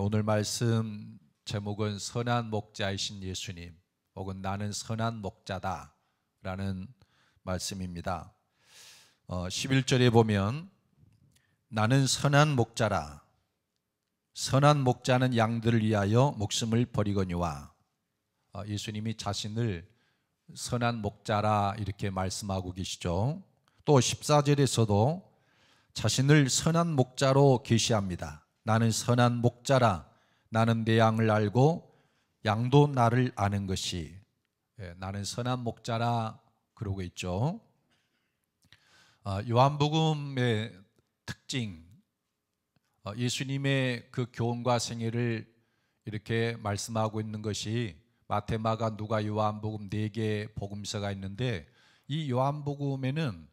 오늘 말씀 제목은 선한 목자이신 예수님 혹은 나는 선한 목자다 라는 말씀입니다. 11절에 보면 나는 선한 목자라. 선한 목자는 양들을 위하여 목숨을 버리거니와. 예수님이 자신을 선한 목자라 이렇게 말씀하고 계시죠. 또 14절에서도 자신을 선한 목자로 계시합니다. 나는 선한 목자라. 나는 내 양을 알고 양도 나를 아는 것이. 나는 선한 목자라 그러고 있죠. 요한복음의 특징, 예수님의 그 교훈과 생애를 이렇게 말씀하고 있는 것이 마태, 마가, 누가, 요한복음 4개 복음서가 있는데, 이 요한복음에는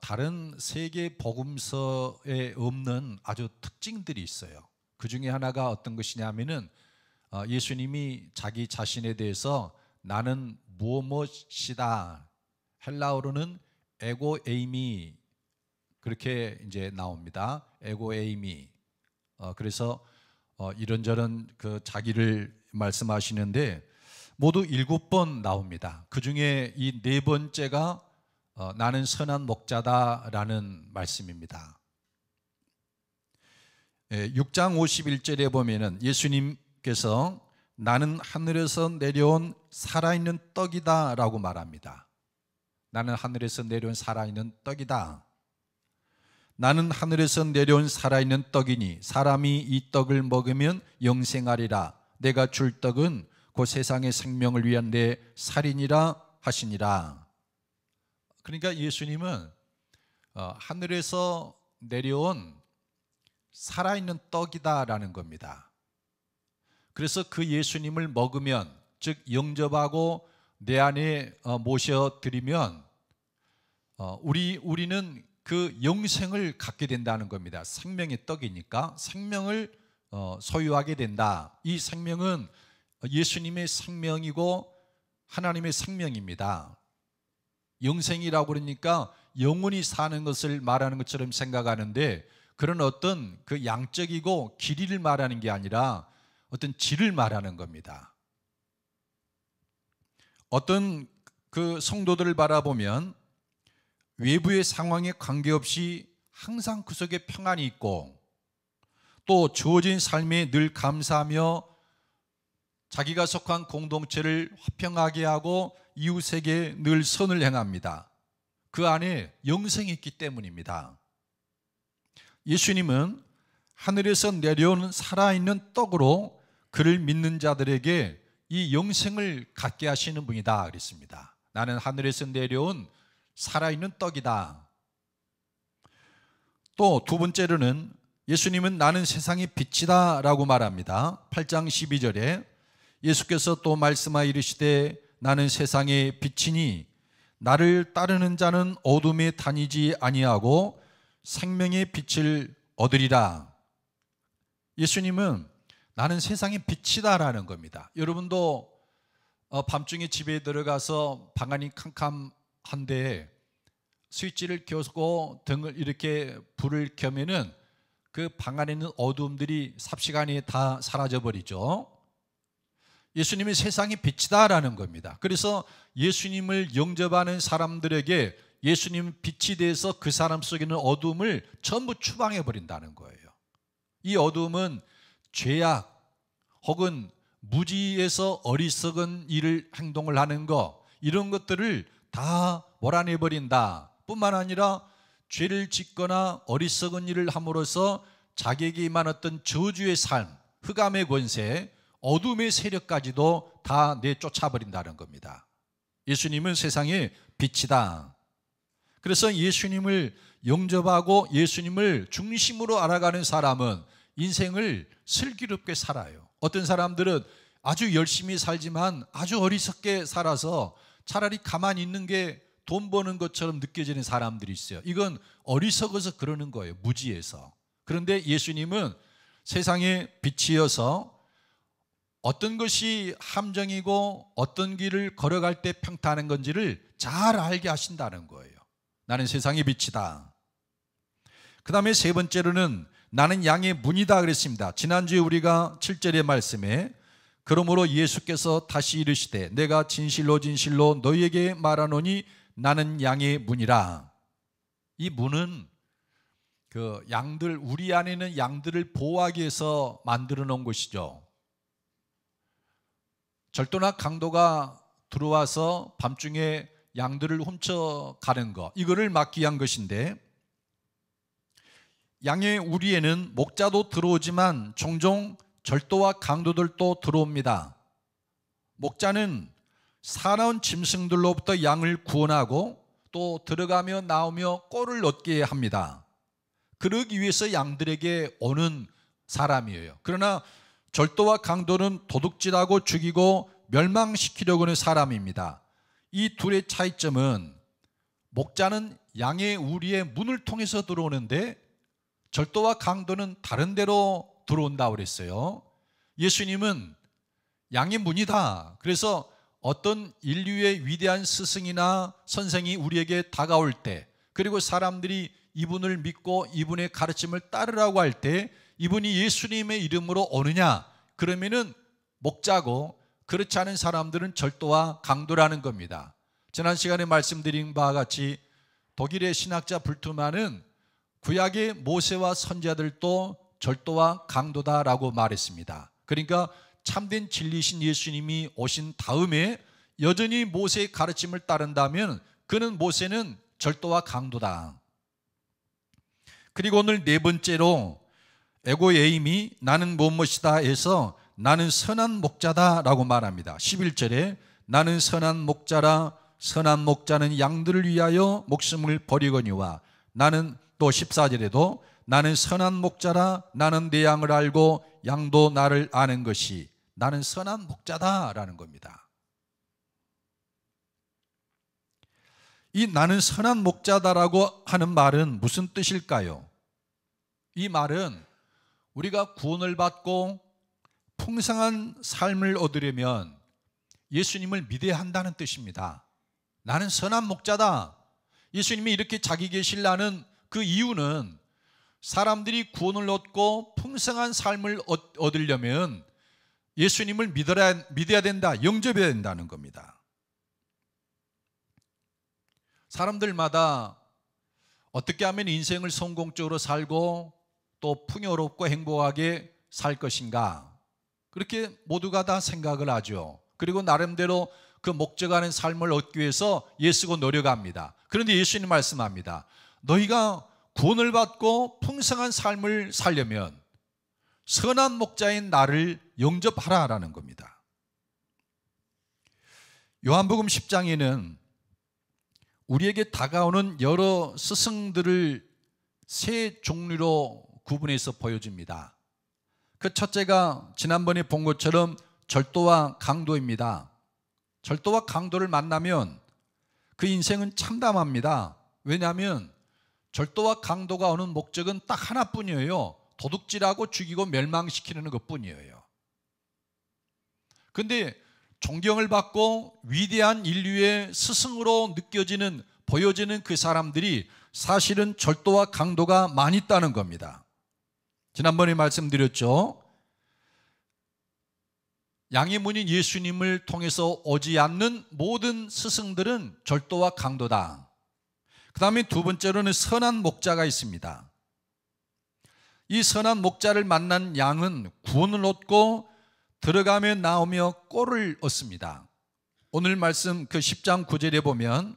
다른 3개 복음서에 없는 아주 특징들이 있어요. 그 중에 하나가 어떤 것이냐면은 예수님이 자기 자신에 대해서 나는 무엇이다, 헬라어로는 에고 에이미 그렇게 이제 나옵니다. 에고 에이미. 그래서 이런저런 그 자기를 말씀하시는데 모두 7번 나옵니다. 그 중에 이 4번째가 나는 선한 목자다라는 말씀입니다. 6장 51절에 보면은 예수님께서 나는 하늘에서 내려온 살아있는 떡이다 라고 말합니다. 나는 하늘에서 내려온 살아있는 떡이다. 나는 하늘에서 내려온 살아있는 떡이니 사람이 이 떡을 먹으면 영생하리라. 내가 줄 떡은 그 세상의 생명을 위한 내 살이니라 하시니라. 그러니까 예수님은 하늘에서 내려온 살아있는 떡이다라는 겁니다. 그래서 그 예수님을 먹으면, 즉 영접하고 내 안에 모셔드리면 우리는 그 영생을 갖게 된다는 겁니다. 생명의 떡이니까 생명을 소유하게 된다. 이 생명은 예수님의 생명이고 하나님의 생명입니다. 영생이라고 그러니까 영원히 사는 것을 말하는 것처럼 생각하는데, 그런 어떤 그 양적이고 길이를 말하는 게 아니라 어떤 질을 말하는 겁니다. 어떤 그 성도들을 바라보면 외부의 상황에 관계없이 항상 그 속에 평안이 있고, 또 주어진 삶에 늘 감사하며 자기가 속한 공동체를 화평하게 하고 이웃에게 늘 선을 행합니다. 그 안에 영생이 있기 때문입니다. 예수님은 하늘에서 내려오는 살아있는 떡으로 그를 믿는 자들에게 이 영생을 갖게 하시는 분이다 그랬습니다. 나는 하늘에서 내려온 살아있는 떡이다. 또 두 번째로는 예수님은 나는 세상의 빛이다 라고 말합니다. 8장 12절에 예수께서 또 말씀하여 이르시되 나는 세상의 빛이니 나를 따르는 자는 어둠에 다니지 아니하고 생명의 빛을 얻으리라. 예수님은 나는 세상의 빛이다라는 겁니다. 여러분도 밤중에 집에 들어가서 방안이 캄캄한데 스위치를 켜고 등을 이렇게 불을 켜면은 그 방 안에 있는 어두움들이 삽시간에 다 사라져 버리죠. 예수님이 세상의 빛이다라는 겁니다. 그래서 예수님을 영접하는 사람들에게 예수님 빛이 돼서 그 사람 속에 있는 어두움을 전부 추방해 버린다는 거예요. 이 어두움은 죄악 혹은 무지에서 어리석은 일을 행동을 하는 것, 이런 것들을 다 몰아내 버린다 뿐만 아니라 죄를 짓거나 어리석은 일을 함으로써 자기에게 임한 어떤 저주의 삶, 흑암의 권세, 어둠의 세력까지도 다 내쫓아 버린다는 겁니다. 예수님은 세상의 빛이다. 그래서 예수님을 영접하고 예수님을 중심으로 알아가는 사람은 인생을 슬기롭게 살아요. 어떤 사람들은 아주 열심히 살지만 아주 어리석게 살아서 차라리 가만히 있는 게 돈 버는 것처럼 느껴지는 사람들이 있어요. 이건 어리석어서 그러는 거예요. 무지해서. 그런데 예수님은 세상의 빛이어서 어떤 것이 함정이고 어떤 길을 걸어갈 때 평탄한 건지를 잘 알게 하신다는 거예요. 나는 세상의 빛이다. 그 다음에 세 번째로는 나는 양의 문이다 그랬습니다. 지난주에 우리가 7절의 말씀에 그러므로 예수께서 다시 이르시되 내가 진실로 진실로 너희에게 말하노니 나는 양의 문이라. 이 문은 그 양들, 우리 안에 있는 양들을 보호하기 위해서 만들어 놓은 것이죠. 절도나 강도가 들어와서 밤중에 양들을 훔쳐가는 거, 이거를 막기 위한 것인데, 양의 우리에는 목자도 들어오지만 종종 절도와 강도들도 들어옵니다. 목자는 사나운 짐승들로부터 양을 구원하고 또 들어가며 나오며 꼴을 얻게 합니다. 그러기 위해서 양들에게 오는 사람이에요. 그러나 절도와 강도는 도둑질하고 죽이고 멸망시키려고 하는 사람입니다. 이 둘의 차이점은 목자는 양의 우리의 문을 통해서 들어오는데 절도와 강도는 다른 데로 들어온다고 그랬어요. 예수님은 양의 문이다. 그래서 어떤 인류의 위대한 스승이나 선생이 우리에게 다가올 때, 그리고 사람들이 이분을 믿고 이분의 가르침을 따르라고 할 때 이분이 예수님의 이름으로 오느냐, 그러면은 목자고, 그렇지 않은 사람들은 절도와 강도라는 겁니다. 지난 시간에 말씀드린 바와 같이 독일의 신학자 불트만은 구약의 모세와 선지자들도 절도와 강도다라고 말했습니다. 그러니까 참된 진리신 예수님이 오신 다음에 여전히 모세의 가르침을 따른다면 그는 모세는 절도와 강도다. 그리고 오늘 네 번째로 에고에임이 나는 무엇이다 해서 나는 선한 목자다라고 말합니다. 11절에 나는 선한 목자라, 선한 목자는 양들을 위하여 목숨을 버리거니와, 나는 또 14절에도 나는 선한 목자라, 나는 내 양을 알고 양도 나를 아는 것이, 나는 선한 목자다라는 겁니다. 이 나는 선한 목자다라고 하는 말은 무슨 뜻일까요? 이 말은 우리가 구원을 받고 풍성한 삶을 얻으려면 예수님을 믿어야 한다는 뜻입니다. 나는 선한 목자다. 예수님이 이렇게 자기 계시려는 그 이유는 사람들이 구원을 얻고 풍성한 삶을 얻으려면 예수님을 믿어야 된다, 영접해야 된다는 겁니다. 사람들마다 어떻게 하면 인생을 성공적으로 살고 또 풍요롭고 행복하게 살 것인가, 그렇게 모두가 다 생각을 하죠. 그리고 나름대로 그 목적하는 삶을 얻기 위해서 애쓰고 노력합니다. 그런데 예수님 말씀합니다. 너희가 구원을 받고 풍성한 삶을 살려면 선한 목자인 나를 영접하라라는 겁니다. 요한복음 10장에는 우리에게 다가오는 여러 스승들을 세 종류로 구분해서 보여줍니다. 그 첫째가 지난번에 본 것처럼 절도와 강도입니다. 절도와 강도를 만나면 그 인생은 참담합니다. 왜냐하면 절도와 강도가 오는 목적은 딱 하나뿐이에요. 도둑질하고 죽이고 멸망시키는 것뿐이에요. 그런데 존경을 받고 위대한 인류의 스승으로 느껴지는, 보여지는 그 사람들이 사실은 절도와 강도가 많이 있다는 겁니다. 지난번에 말씀드렸죠. 양의 문인 예수님을 통해서 오지 않는 모든 스승들은 절도와 강도다. 그 다음에 두 번째로는 선한 목자가 있습니다. 이 선한 목자를 만난 양은 구원을 얻고 들어가며 나오며 꼴을 얻습니다. 오늘 말씀 그 10장 9절에 보면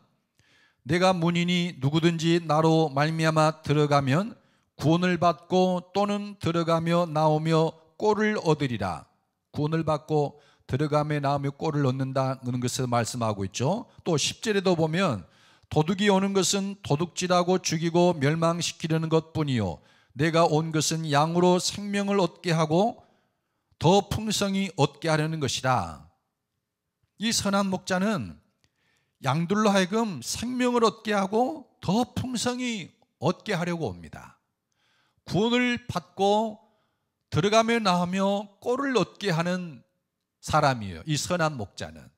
내가 문이니 누구든지 나로 말미암아 들어가면 구원을 받고 또는 들어가며 나오며 꼴을 얻으리라. 구원을 받고 들어가며 나오며 꼴을 얻는다는 것을 말씀하고 있죠. 또 10절에도 보면 도둑이 오는 것은 도둑질하고 죽이고 멸망시키려는 것뿐이요 내가 온 것은 양으로 생명을 얻게 하고 더 풍성히 얻게 하려는 것이라. 이 선한 목자는 양들로 하여금 생명을 얻게 하고 더 풍성히 얻게 하려고 옵니다. 구원을 받고 들어가며 나오며 꼴을 얻게 하는 사람이에요. 이 선한 목자는.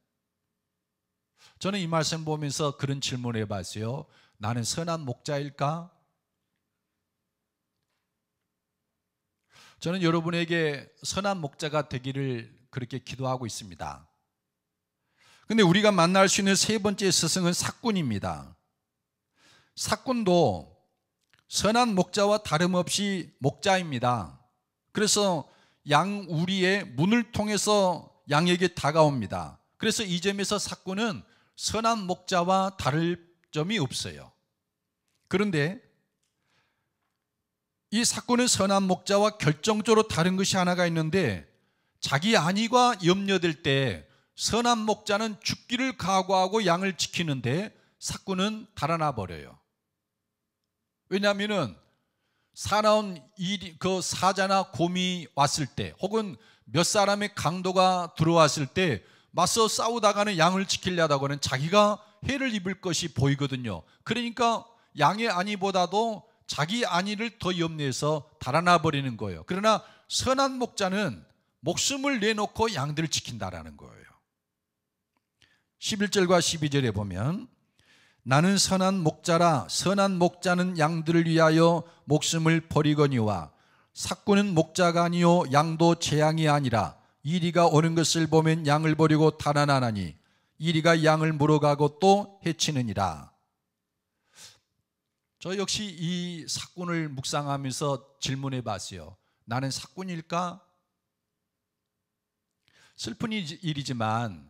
저는 이 말씀 보면서 그런 질문을 해봤어요. 나는 선한 목자일까? 저는 여러분에게 선한 목자가 되기를 그렇게 기도하고 있습니다. 근데 우리가 만날 수 있는 세 번째 스승은 삭군입니다. 삭군도 선한 목자와 다름없이 목자입니다. 그래서 양 우리의 문을 통해서 양에게 다가옵니다. 그래서 이 점에서 삭군은 선한 목자와 다를 점이 없어요. 그런데 이 삭군은 선한 목자와 결정적으로 다른 것이 하나가 있는데, 자기 안위가 염려될 때 선한 목자는 죽기를 각오하고 양을 지키는데 삭군은 달아나 버려요. 왜냐하면 사나운 그 사자나 곰이 왔을 때, 혹은 몇 사람의 강도가 들어왔을 때 맞서 싸우다가는 양을 지키려다가는 자기가 해를 입을 것이 보이거든요. 그러니까 양의 안위보다도 자기 안위를 더 염려해서 달아나 버리는 거예요. 그러나 선한 목자는 목숨을 내놓고 양들을 지킨다라는 거예요. 11절과 12절에 보면, 나는 선한 목자라 선한 목자는 양들을 위하여 목숨을 버리거니와 삭군은 목자가 아니요 양도 제 양이 아니라 이리가 오는 것을 보면 양을 버리고 달아나나니 이리가 양을 물어가고 또 해치느니라. 저 역시 이 삭군을 묵상하면서 질문해 봤어요. 나는 삭군일까? 슬픈 일이지만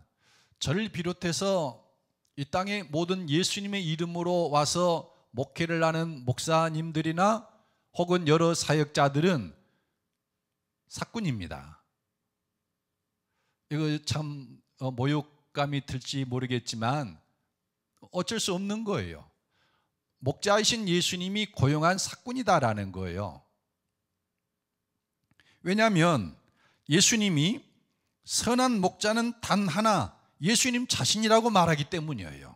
저를 비롯해서 이 땅의 모든 예수님의 이름으로 와서 목회를 하는 목사님들이나 혹은 여러 사역자들은 삭군입니다. 이거 참 모욕감이 들지 모르겠지만 어쩔 수 없는 거예요. 목자이신 예수님이 고용한 삭군이다라는 거예요. 왜냐하면 예수님이 선한 목자는 단 하나, 예수님 자신이라고 말하기 때문이에요.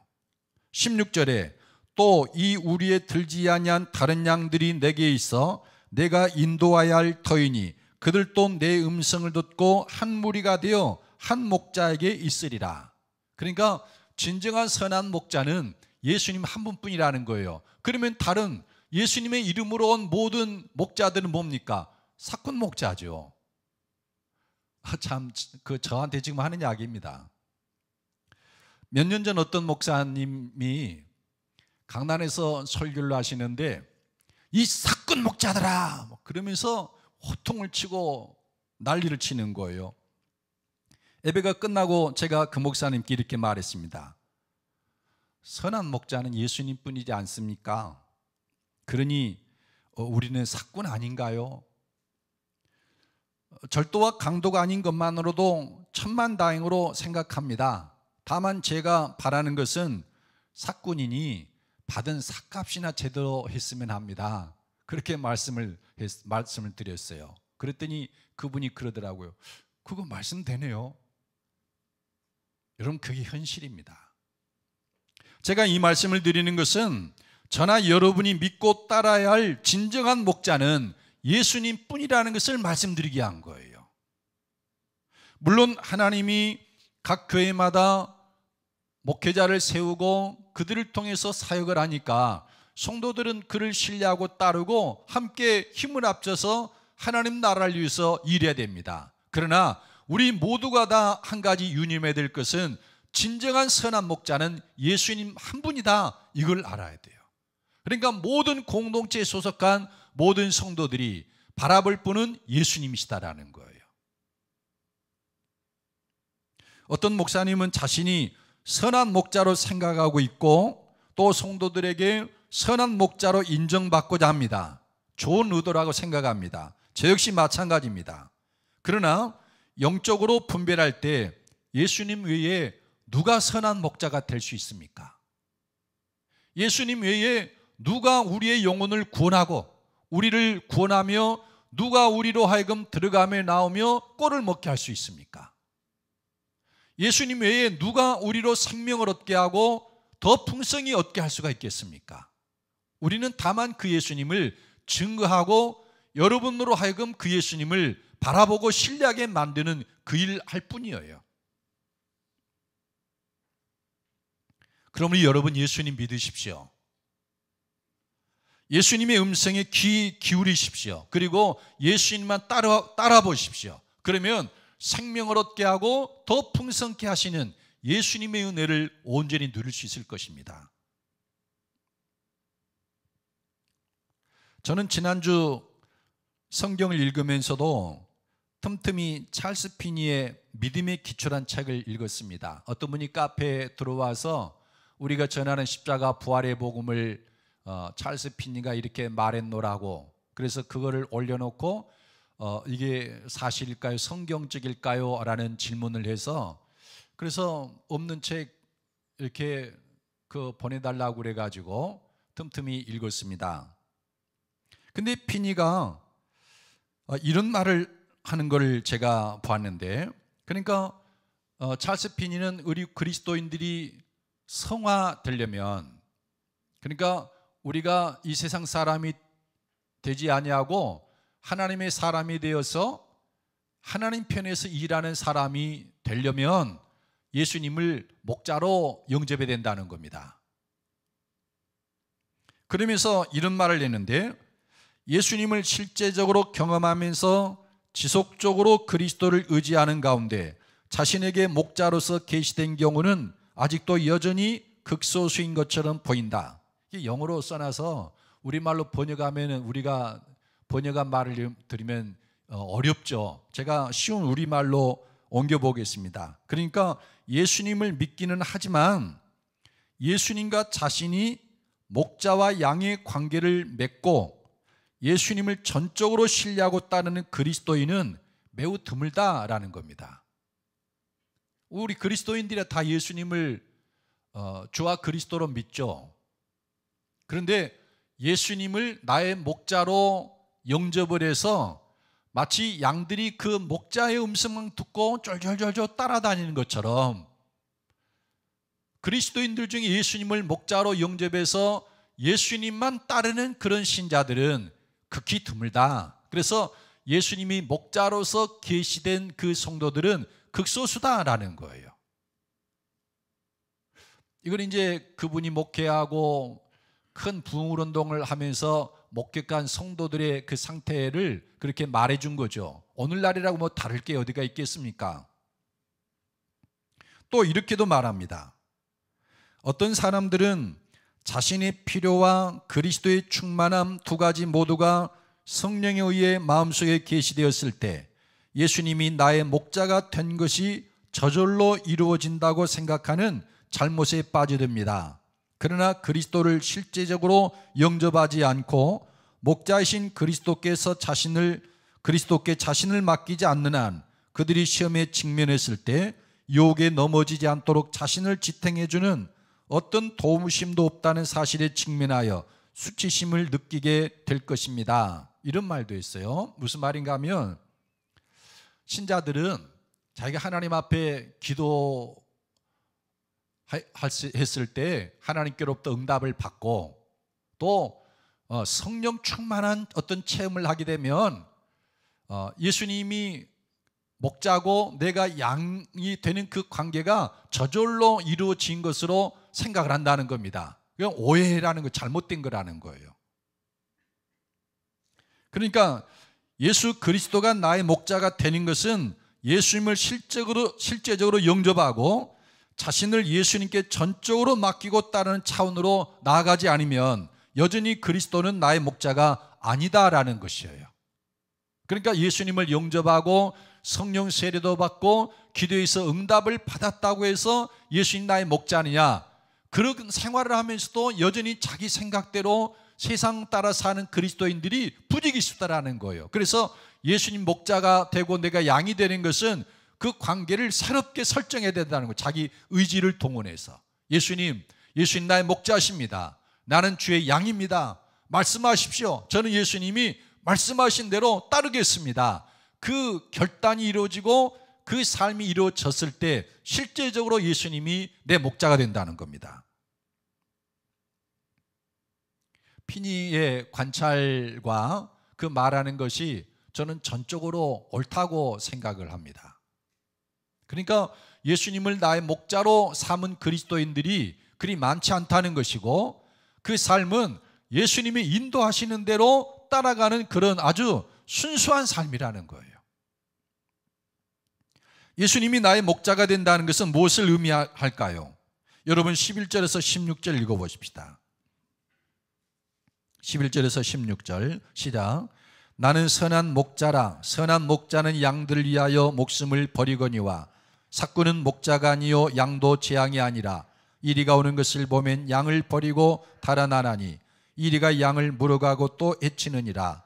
16절에 또 이 우리에 들지 아니한 다른 양들이 내게 있어 내가 인도하여야 할 터이니 그들도 내 음성을 듣고 한 무리가 되어 한 목자에게 있으리라. 그러니까 진정한 선한 목자는 예수님 한 분뿐이라는 거예요. 그러면 다른 예수님의 이름으로 온 모든 목자들은 뭡니까? 삭군 목자죠. 참, 저한테 지금 하는 이야기입니다. 몇 년 전 어떤 목사님이 강단에서 설교를 하시는데, 이 삭군 목자들아 그러면서 호통을 치고 난리를 치는 거예요. 예배가 끝나고 제가 그 목사님께 이렇게 말했습니다. 선한 목자는 예수님뿐이지 않습니까? 그러니 우리는 삭군 아닌가요? 절도와 강도가 아닌 것만으로도 천만다행으로 생각합니다. 다만 제가 바라는 것은 삭군이니 받은 삭값이나 제대로 했으면 합니다. 그렇게 말씀을 드렸어요. 그랬더니 그분이 그러더라고요. 그거 말씀되네요. 여러분, 그게 현실입니다. 제가 이 말씀을 드리는 것은 저나 여러분이 믿고 따라야 할 진정한 목자는 예수님 뿐이라는 것을 말씀드리게 한 거예요. 물론 하나님이 각 교회마다 목회자를 세우고 그들을 통해서 사역을 하니까 성도들은 그를 신뢰하고 따르고 함께 힘을 합쳐서 하나님 나라를 위해서 일해야 됩니다. 그러나 우리 모두가 다 한 가지 유념해야 될 것은 진정한 선한 목자는 예수님 한 분이다, 이걸 알아야 돼요. 그러니까 모든 공동체에 소속한 모든 성도들이 바라볼 분은 예수님이시다라는 거예요. 어떤 목사님은 자신이 선한 목자로 생각하고 있고 또 성도들에게 선한 목자로 인정받고자 합니다. 좋은 의도라고 생각합니다. 저 역시 마찬가지입니다. 그러나 영적으로 분별할 때 예수님 외에 누가 선한 목자가 될 수 있습니까? 예수님 외에 누가 우리의 영혼을 구원하고 우리를 구원하며 누가 우리로 하여금 들어가며 나오며 꼴을 먹게 할 수 있습니까? 예수님 외에 누가 우리로 생명을 얻게 하고 더 풍성히 얻게 할 수가 있겠습니까? 우리는 다만 그 예수님을 증거하고 여러분으로 하여금 그 예수님을 바라보고 신뢰하게 만드는 그 일 할 뿐이에요. 그러므로 여러분, 예수님 믿으십시오. 예수님의 음성에 귀 기울이십시오. 그리고 예수님만 따라 보십시오. 그러면 생명을 얻게 하고 더 풍성케 하시는 예수님의 은혜를 온전히 누릴 수 있을 것입니다. 저는 지난주 성경을 읽으면서도 틈틈이 찰스 피니의 믿음의 기초란 책을 읽었습니다. 어떤 분이 카페에 들어와서 우리가 전하는 십자가 부활의 복음을 찰스 피니가 이렇게 말했노라고, 그래서 그거를 올려놓고 이게 사실일까요? 성경적일까요? 라는 질문을 해서, 그래서 없는 책 이렇게 보내달라고 그래가지고 틈틈이 읽었습니다. 근데 피니가 이런 말을 하는 걸 제가 보았는데, 그러니까 찰스 피니는 우리 그리스도인들이 성화되려면, 그러니까 우리가 이 세상 사람이 되지 아니하고 하나님의 사람이 되어서 하나님 편에서 일하는 사람이 되려면 예수님을 목자로 영접해야 된다는 겁니다. 그러면서 이런 말을 했는데, 예수님을 실제적으로 경험하면서 지속적으로 그리스도를 의지하는 가운데 자신에게 목자로서 계시된 경우는 아직도 여전히 극소수인 것처럼 보인다. 이게 영어로 써놔서 우리말로 번역하면, 우리가 번역한 말을 들으면 어렵죠. 제가 쉬운 우리말로 옮겨보겠습니다. 그러니까 예수님을 믿기는 하지만 예수님과 자신이 목자와 양의 관계를 맺고 예수님을 전적으로 신뢰하고 따르는 그리스도인은 매우 드물다라는 겁니다. 우리 그리스도인들이 다 예수님을 주와 그리스도로 믿죠. 그런데 예수님을 나의 목자로 영접을 해서 마치 양들이 그 목자의 음성만 듣고 쫄쫄쫄쫄 따라다니는 것처럼 그리스도인들 중에 예수님을 목자로 영접해서 예수님만 따르는 그런 신자들은 극히 드물다. 그래서 예수님이 목자로서 계시된 그 성도들은 극소수다라는 거예요. 이걸 이제 그분이 목회하고 큰 부흥운동을 하면서 목격한 성도들의 그 상태를 그렇게 말해준 거죠. 오늘날이라고 뭐 다를 게 어디가 있겠습니까? 또 이렇게도 말합니다. 어떤 사람들은 자신의 필요와 그리스도의 충만함 두 가지 모두가 성령에 의해 마음속에 계시되었을 때 예수님이 나의 목자가 된 것이 저절로 이루어진다고 생각하는 잘못에 빠져듭니다. 그러나 그리스도를 실제적으로 영접하지 않고 목자이신 그리스도께 자신을 맡기지 않는 한 그들이 시험에 직면했을 때 유혹에 넘어지지 않도록 자신을 지탱해주는 어떤 도움심도 없다는 사실에 직면하여 수치심을 느끼게 될 것입니다. 이런 말도 있어요. 무슨 말인가 하면, 신자들은 자기가 하나님 앞에 기도했을 때 하나님께로부터 응답을 받고 또 성령 충만한 어떤 체험을 하게 되면 예수님이 목자고 내가 양이 되는 그 관계가 저절로 이루어진 것으로 생각을 한다는 겁니다. 그냥 오해라는 거, 잘못된 거라는 거예요. 그러니까 예수 그리스도가 나의 목자가 되는 것은 예수님을 실제적으로 영접하고 자신을 예수님께 전적으로 맡기고 따르는 차원으로 나아가지 않으면 여전히 그리스도는 나의 목자가 아니다라는 것이에요. 그러니까 예수님을 영접하고 성령 세례도 받고 기도에서 응답을 받았다고 해서 예수님 나의 목자 아니냐, 그런 생활을 하면서도 여전히 자기 생각대로 세상 따라 사는 그리스도인들이 부지기수다라는 거예요. 그래서 예수님 목자가 되고 내가 양이 되는 것은 그 관계를 새롭게 설정해야 된다는 거예요. 자기 의지를 동원해서 예수님 나의 목자십니다. 나는 주의 양입니다. 말씀하십시오. 저는 예수님이 말씀하신 대로 따르겠습니다. 그 결단이 이루어지고 그 삶이 이루어졌을 때 실제적으로 예수님이 내 목자가 된다는 겁니다. 피니의 관찰과 그 말하는 것이 저는 전적으로 옳다고 생각을 합니다. 그러니까 예수님을 나의 목자로 삼은 그리스도인들이 그리 많지 않다는 것이고, 그 삶은 예수님이 인도하시는 대로 따라가는 그런 아주 순수한 삶이라는 거예요. 예수님이 나의 목자가 된다는 것은 무엇을 의미할까요? 여러분 11절에서 16절 읽어보십시다. 11절에서 16절 시작. 나는 선한 목자라. 선한 목자는 양들을 위하여 목숨을 버리거니와 삭구는 목자가 아니요 양도 재앙이 아니라 이리가 오는 것을 보면 양을 버리고 달아나나니 이리가 양을 물어가고 또 해치느니라.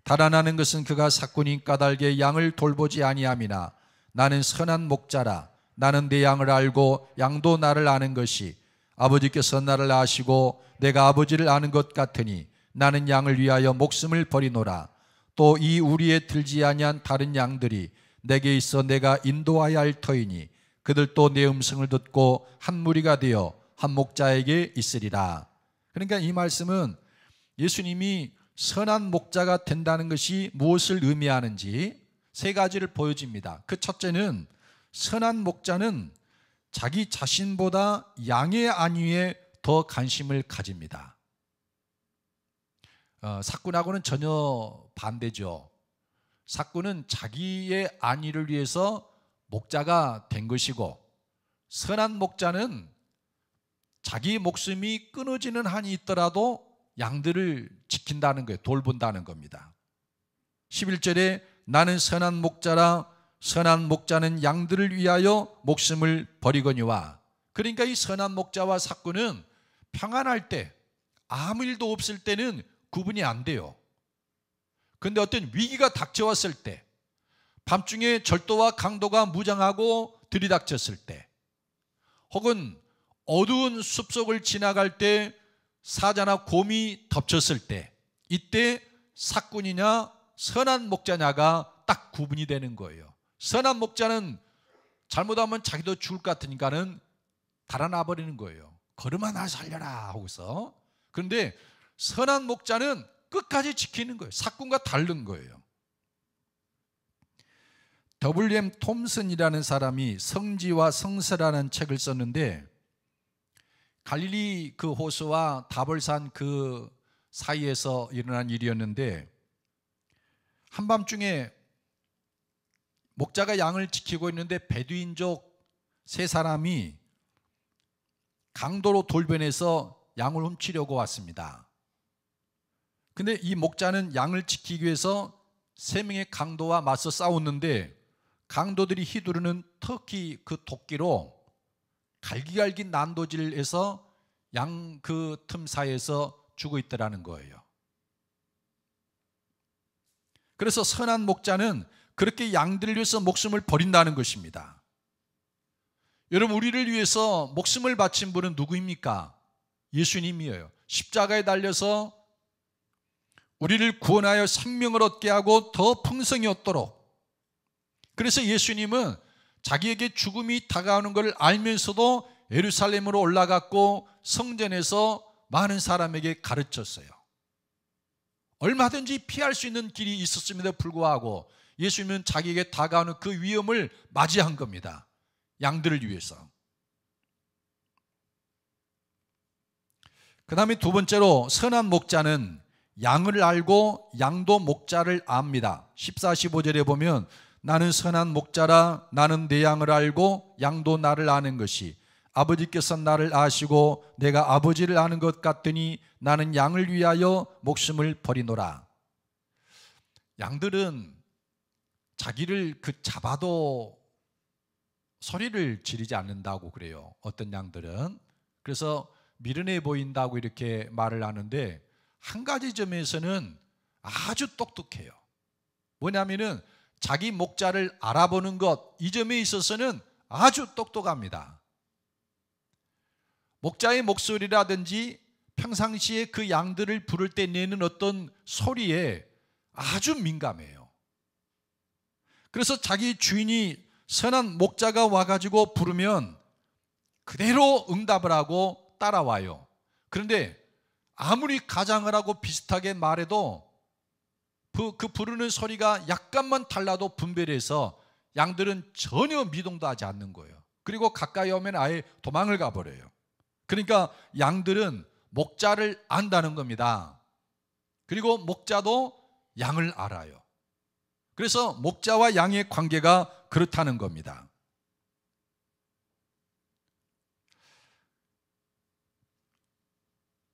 달아나는 것은 그가 삭구니 까닭에 양을 돌보지 아니함이나 나는 선한 목자라. 나는 내 양을 알고 양도 나를 아는 것이 아버지께서 나를 아시고 내가 아버지를 아는 것 같으니 나는 양을 위하여 목숨을 버리노라. 또 이 우리에 들지 아니한 다른 양들이 내게 있어 내가 인도하여야 할 터이니 그들도 내 음성을 듣고 한 무리가 되어 한 목자에게 있으리라. 그러니까 이 말씀은 예수님이 선한 목자가 된다는 것이 무엇을 의미하는지 세 가지를 보여줍니다. 그 첫째는 선한 목자는 자기 자신보다 양의 안위에 더 관심을 가집니다. 삭군하고는 전혀 반대죠. 삭군은 자기의 안위를 위해서 목자가 된 것이고, 선한 목자는 자기 목숨이 끊어지는 한이 있더라도 양들을 지킨다는 거예요. 돌본다는 겁니다. 11절에 나는 선한 목자라. 선한 목자는 양들을 위하여 목숨을 버리거니와. 그러니까 이 선한 목자와 삭군은 평안할 때, 아무 일도 없을 때는 구분이 안 돼요. 그런데 어떤 위기가 닥쳐왔을 때, 밤중에 절도와 강도가 무장하고 들이닥쳤을 때, 혹은 어두운 숲속을 지나갈 때 사자나 곰이 덮쳤을 때, 이때 삭군이냐 선한 목자냐가 딱 구분이 되는 거예요. 선한 목자는 잘못하면 자기도 죽을 것 같으니까는 달아나 버리는 거예요. 걸음아 나 살려라 하고서. 그런데 선한 목자는 끝까지 지키는 거예요. 삭군과 다른 거예요. W.M. 톰슨이라는 사람이 성지와 성서라는 책을 썼는데, 갈릴리 그 호수와 다볼산 그 사이에서 일어난 일이었는데, 한밤중에 목자가 양을 지키고 있는데 베두인족 세 사람이 강도로 돌변해서 양을 훔치려고 왔습니다. 근데 이 목자는 양을 지키기 위해서 세 명의 강도와 맞서 싸웠는데, 강도들이 휘두르는 터키 그 도끼로 갈기갈기 난도질해서 양 그 틈 사이에서 죽어 있더라는 거예요. 그래서 선한 목자는 그렇게 양들을 위해서 목숨을 버린다는 것입니다. 여러분, 우리를 위해서 목숨을 바친 분은 누구입니까? 예수님이에요. 십자가에 달려서 우리를 구원하여 생명을 얻게 하고 더 풍성히 얻도록. 그래서 예수님은 자기에게 죽음이 다가오는 것을 알면서도 예루살렘으로 올라갔고 성전에서 많은 사람에게 가르쳤어요. 얼마든지 피할 수 있는 길이 있었음에도 불구하고 예수님은 자기에게 다가오는 그 위험을 맞이한 겁니다. 양들을 위해서. 그 다음에 두 번째로, 선한 목자는 양을 알고 양도 목자를 압니다. 14, 15절에 보면 나는 선한 목자라. 나는 내 양을 알고 양도 나를 아는 것이 아버지께서 나를 아시고 내가 아버지를 아는 것 같더니 나는 양을 위하여 목숨을 버리노라. 양들은 자기를 잡아도 소리를 지르지 않는다고 그래요. 어떤 양들은. 그래서 미련해 보인다고 이렇게 말을 하는데, 한 가지 점에서는 아주 똑똑해요. 뭐냐면은 자기 목자를 알아보는 것, 이 점에 있어서는 아주 똑똑합니다. 목자의 목소리라든지 평상시에 그 양들을 부를 때 내는 어떤 소리에 아주 민감해요. 그래서 자기 주인이 선한 목자가 와가지고 부르면 그대로 응답을 하고 따라와요. 그런데 아무리 가장을 하고 비슷하게 말해도 그 부르는 소리가 약간만 달라도 분별해서 양들은 전혀 미동도 하지 않는 거예요. 그리고 가까이 오면 아예 도망을 가버려요. 그러니까 양들은 목자를 안다는 겁니다. 그리고 목자도 양을 알아요. 그래서 목자와 양의 관계가 그렇다는 겁니다.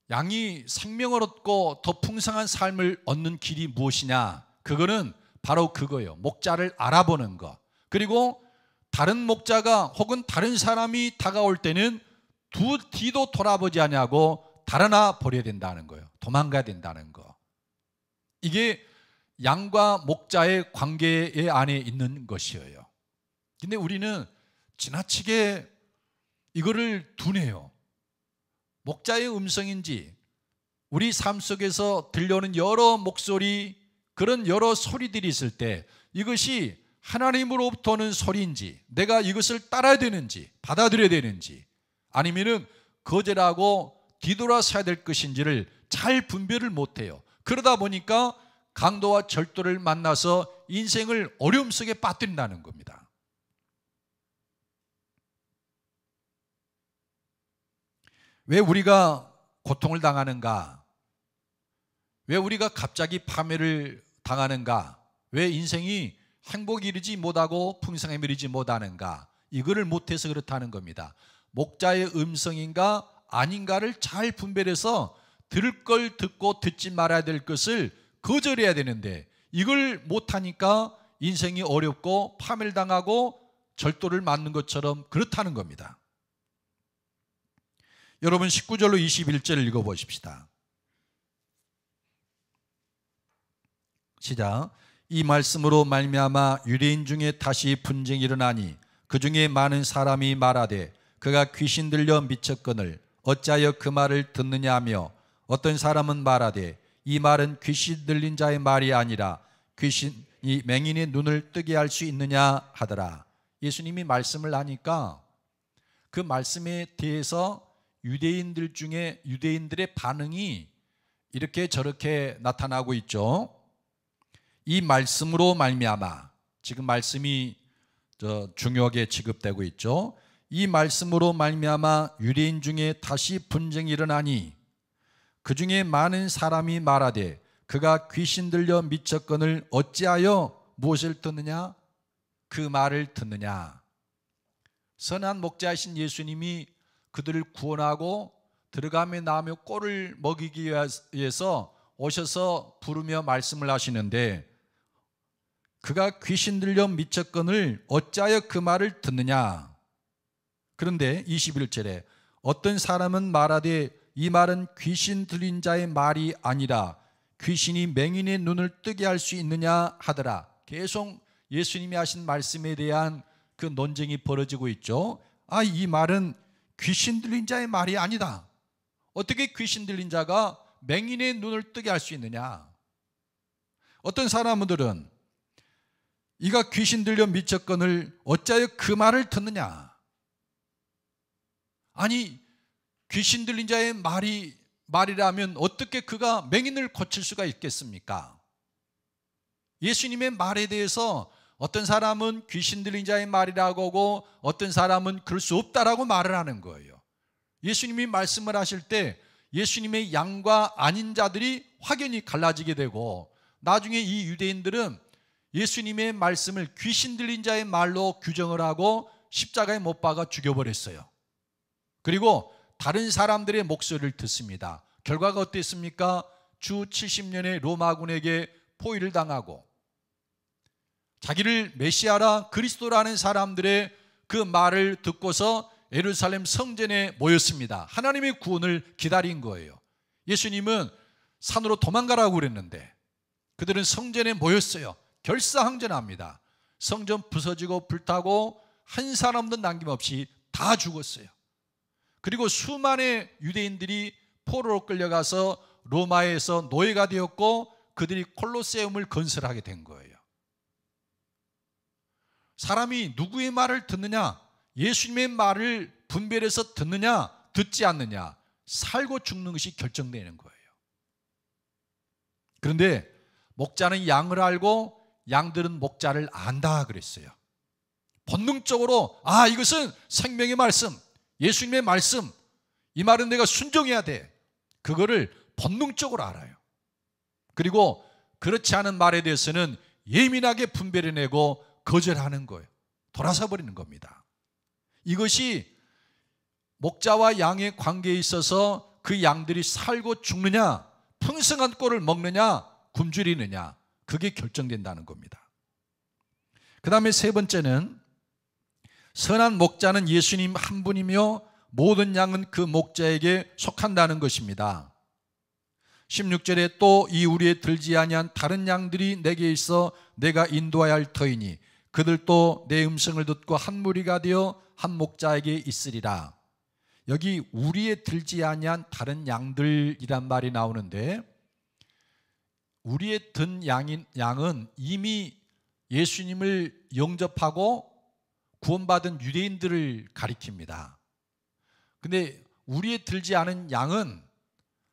양이 생명을 얻고 더 풍성한 삶을 얻는 길이 무엇이냐? 그거는 바로 그거예요. 목자를 알아보는 것. 그리고 다른 목자가 혹은 다른 사람이 다가올 때는 뒤도 돌아보지 않냐고 달아나 버려야 된다는 거예요. 도망가야 된다는 거. 이게 양과 목자의 관계 안에 있는 것이에요. 근데 우리는 지나치게 이거를 둔해요. 목자의 음성인지, 우리 삶 속에서 들려오는 여러 목소리, 그런 여러 소리들이 있을 때 이것이 하나님으로부터 오는 소리인지, 내가 이것을 따라야 되는지, 받아들여야 되는지, 아니면은 거절하고 뒤돌아서야 될 것인지를 잘 분별을 못해요. 그러다 보니까 강도와 절도를 만나서 인생을 어려움 속에 빠뜨린다는 겁니다. 왜 우리가 고통을 당하는가? 왜 우리가 갑자기 파멸을 당하는가? 왜 인생이 행복에 이르지 못하고 풍성함에 이르지 못하는가? 이거를 못해서 그렇다는 겁니다. 목자의 음성인가 아닌가를 잘 분별해서 들을 걸 듣고 듣지 말아야 될 것을 거절해야 되는데, 이걸 못하니까 인생이 어렵고 파멸당하고 절도를 맞는 것처럼 그렇다는 겁니다. 여러분 19절로 21절을 읽어보십시다. 시작. 이 말씀으로 말미암아 유대인 중에 다시 분쟁이 일어나니 그 중에 많은 사람이 말하되 그가 귀신 들려 미쳤거늘 어찌하여 그 말을 듣느냐 하며, 어떤 사람은 말하되 이 말은 귀신 들린 자의 말이 아니라 귀신이 맹인의 눈을 뜨게 할 수 있느냐 하더라. 예수님이 말씀을 하니까 그 말씀에 대해서 유대인들 중에 유대인들의 반응이 이렇게 저렇게 나타나고 있죠. 이 말씀으로 말미암아, 지금 말씀이 중요하게 취급되고 있죠. 이 말씀으로 말미암아 유대인 중에 다시 분쟁이 일어나니 그 중에 많은 사람이 말하되 그가 귀신 들려 미쳤거늘 어찌하여 무엇을 듣느냐? 그 말을 듣느냐? 선한 목자이신 예수님이 그들을 구원하고 들어가며 나오며 꼴을 먹이기 위해서 오셔서 부르며 말씀을 하시는데, 그가 귀신 들려 미쳤거늘 어찌하여 그 말을 듣느냐? 그런데 21절에 어떤 사람은 말하되 이 말은 귀신 들린 자의 말이 아니라 귀신이 맹인의 눈을 뜨게 할 수 있느냐 하더라. 계속 예수님이 하신 말씀에 대한 그 논쟁이 벌어지고 있죠. 이 말은 귀신 들린 자의 말이 아니다. 어떻게 귀신 들린 자가 맹인의 눈을 뜨게 할 수 있느냐? 어떤 사람들은 이가 귀신 들려 미쳤거늘 어찌하여 그 말을 듣느냐? 아니, 귀신 들린 자의 말이라면 어떻게 그가 맹인을 고칠 수가 있겠습니까? 예수님의 말에 대해서 어떤 사람은 귀신 들린 자의 말이라고 하고 어떤 사람은 그럴 수 없다라고 말을 하는 거예요. 예수님이 말씀을 하실 때 예수님의 양과 아닌 자들이 확연히 갈라지게 되고, 나중에 이 유대인들은 예수님의 말씀을 귀신 들린 자의 말로 규정을 하고 십자가에 못 박아 죽여버렸어요. 그리고 다른 사람들의 목소리를 듣습니다. 결과가 어땠습니까? 주 70년의 로마군에게 포위를 당하고 자기를 메시아라 그리스도라는 사람들의 그 말을 듣고서 예루살렘 성전에 모였습니다. 하나님의 구원을 기다린 거예요. 예수님은 산으로 도망가라고 그랬는데 그들은 성전에 모였어요. 결사항전합니다. 성전 부서지고 불타고 한 사람도 남김없이 다 죽었어요. 그리고 수많은 유대인들이 포로로 끌려가서 로마에서 노예가 되었고 그들이 콜로세움을 건설하게 된 거예요. 사람이 누구의 말을 듣느냐, 예수님의 말을 분별해서 듣느냐 듣지 않느냐, 살고 죽는 것이 결정되는 거예요. 그런데 목자는 양을 알고 양들은 목자를 안다 그랬어요. 본능적으로 이것은 생명의 말씀, 예수님의 말씀, 이 말은 내가 순종해야 돼. 그거를 본능적으로 알아요. 그리고 그렇지 않은 말에 대해서는 예민하게 분별해내고 거절하는 거예요. 돌아서 버리는 겁니다. 이것이 목자와 양의 관계에 있어서 그 양들이 살고 죽느냐, 풍성한 꼴을 먹느냐, 굶주리느냐, 그게 결정된다는 겁니다. 그 다음에 세 번째는 선한 목자는 예수님 한 분이며 모든 양은 그 목자에게 속한다는 것입니다. 16절에 또 이 우리에 들지 아니한 다른 양들이 내게 있어 내가 인도하여 할 터이니 그들도 내 음성을 듣고 한 무리가 되어 한 목자에게 있으리라. 여기 우리에 들지 아니한 다른 양들이란 말이 나오는데, 우리에 든 양은 이미 예수님을 영접하고 구원받은 유대인들을 가리킵니다. 근데 우리에 들지 않은 양은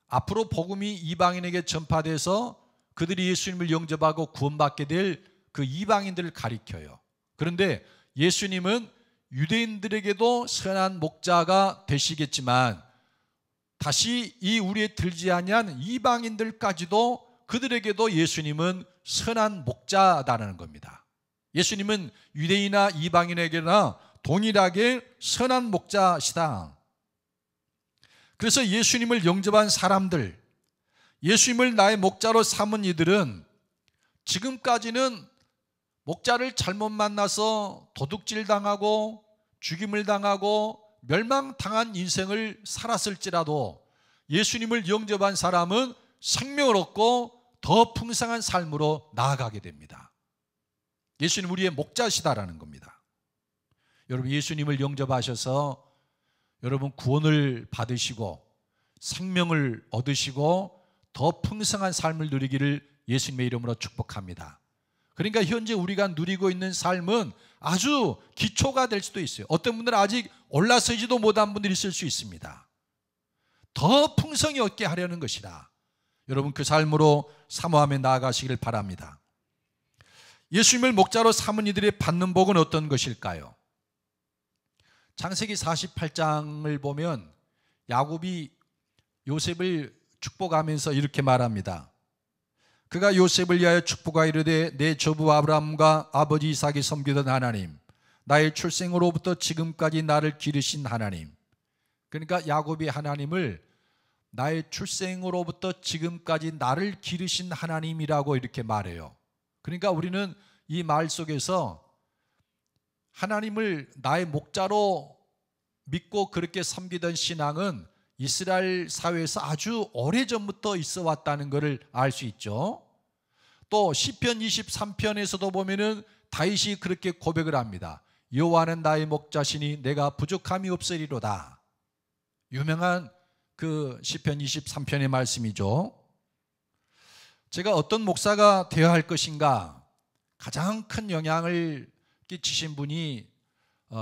앞으로 복음이 이방인에게 전파돼서 그들이 예수님을 영접하고 구원받게 될 그 이방인들을 가리켜요. 그런데 예수님은 유대인들에게도 선한 목자가 되시겠지만 다시 이 우리에 들지 아니한 이방인들까지도 그들에게도 예수님은 선한 목자다라는 겁니다. 예수님은 유대인이나 이방인에게나 동일하게 선한 목자시다. 그래서 예수님을 영접한 사람들, 예수님을 나의 목자로 삼은 이들은 지금까지는 목자를 잘못 만나서 도둑질 당하고 죽임을 당하고 멸망당한 인생을 살았을지라도 예수님을 영접한 사람은 생명을 얻고 더 풍성한 삶으로 나아가게 됩니다. 예수님 우리의 목자시다라는 겁니다. 여러분, 예수님을 영접하셔서 여러분 구원을 받으시고 생명을 얻으시고 더 풍성한 삶을 누리기를 예수님의 이름으로 축복합니다. 그러니까 현재 우리가 누리고 있는 삶은 아주 기초가 될 수도 있어요. 어떤 분들은 아직 올라서지도 못한 분들이 있을 수 있습니다. 더 풍성히 얻게 하려는 것이다. 여러분, 그 삶으로 사모하며 나아가시길 바랍니다. 예수님을 목자로 삼은 이들이 받는 복은 어떤 것일까요? 창세기 48장을 보면 야곱이 요셉을 축복하면서 이렇게 말합니다. 그가 요셉을 위하여 축복하 이르되 내 조부 아브라함과 아버지 이삭이 섬기던 하나님, 나의 출생으로부터 지금까지 나를 기르신 하나님. 그러니까 야곱이 하나님을 나의 출생으로부터 지금까지 나를 기르신 하나님이라고 이렇게 말해요. 그러니까 우리는 이 말 속에서 하나님을 나의 목자로 믿고 그렇게 섬기던 신앙은 이스라엘 사회에서 아주 오래전부터 있어 왔다는 것을 알 수 있죠. 또 시편 23편에서도 보면은 다윗이 그렇게 고백을 합니다. 여호와는 나의 목자시니 내가 부족함이 없으리로다. 유명한 그 시편 23편의 말씀이죠. 제가 어떤 목사가 되어야 할 것인가, 가장 큰 영향을 끼치신 분이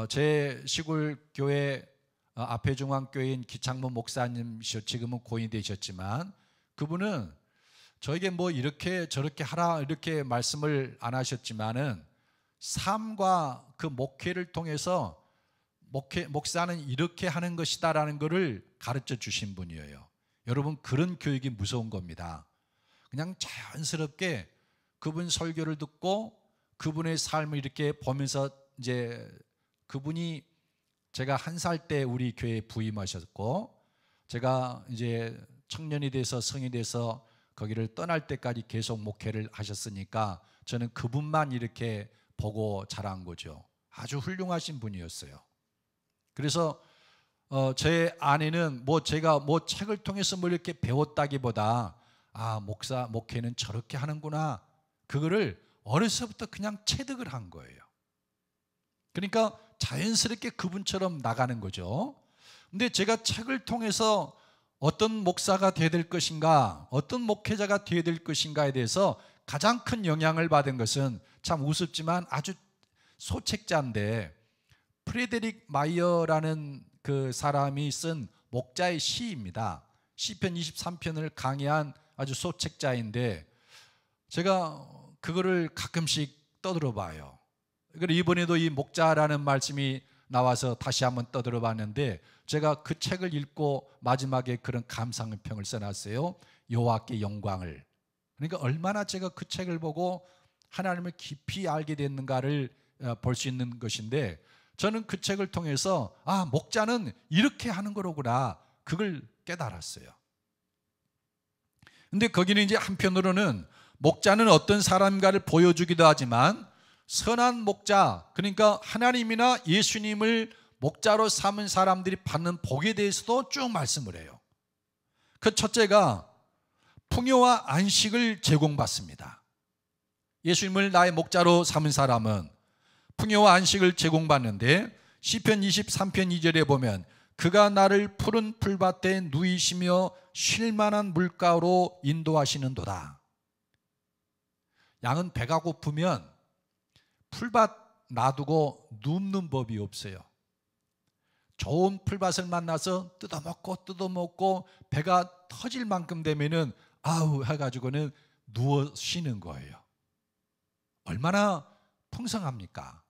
제 시골 교회 앞회중앙교회인 기창문 목사님이셨, 지금은 고인이 되셨지만 그분은 저에게 뭐 이렇게 저렇게 하라 이렇게 말씀을 안 하셨지만은 삶과 그 목회를 통해서 목사는 이렇게 하는 것이다라는 것을 가르쳐 주신 분이에요. 여러분, 그런 교육이 무서운 겁니다. 그냥 자연스럽게 그분 설교를 듣고 그분의 삶을 이렇게 보면서 이제 그분이 제가 1살 때 우리 교회에 부임하셨고 제가 이제 청년이 돼서 성이 돼서 거기를 떠날 때까지 계속 목회를 하셨으니까 저는 그분만 이렇게 보고 자란 거죠. 아주 훌륭하신 분이었어요. 그래서 제 아내는 제가 책을 통해서 이렇게 배웠다기보다 목회는 저렇게 하는구나, 그거를 어려서부터 그냥 체득을 한 거예요. 그러니까 자연스럽게 그분처럼 나가는 거죠. 근데 제가 책을 통해서 어떤 목사가 되어야 될 것인가, 어떤 목회자가 되어야 될 것인가에 대해서 가장 큰 영향을 받은 것은 참 우습지만 아주 소책자인데 프레데릭 마이어라는 그 사람이 쓴 목자의 시입니다. 시편 23편을 강의한 아주 소책자인데 제가 그거를 가끔씩 떠들어 봐요. 이번에도 이 목자라는 말씀이 나와서 다시 한번 떠들어 봤는데, 제가 그 책을 읽고 마지막에 그런 감상평을 써놨어요. 여호와께 영광을. 그러니까 얼마나 제가 그 책을 보고 하나님을 깊이 알게 됐는가를 볼 수 있는 것인데, 저는 그 책을 통해서 목자는 이렇게 하는 거로구나, 그걸 깨달았어요. 근데 거기는 이제 한편으로는 목자는 어떤 사람인가를 보여주기도 하지만, 선한 목자, 그러니까 하나님이나 예수님을 목자로 삼은 사람들이 받는 복에 대해서도 쭉 말씀을 해요. 그 첫째가 풍요와 안식을 제공받습니다. 예수님을 나의 목자로 삼은 사람은 풍요와 안식을 제공받는데, 시편 23편 2절에 보면 그가 나를 푸른 풀밭에 누이시며 쉴만한 물가로 인도하시는도다. 양은 배가 고프면 풀밭 놔두고 눕는 법이 없어요. 좋은 풀밭을 만나서 뜯어먹고 배가 터질 만큼 되면은 아우 해가지고는 누워 쉬는 거예요. 얼마나 풍성합니까?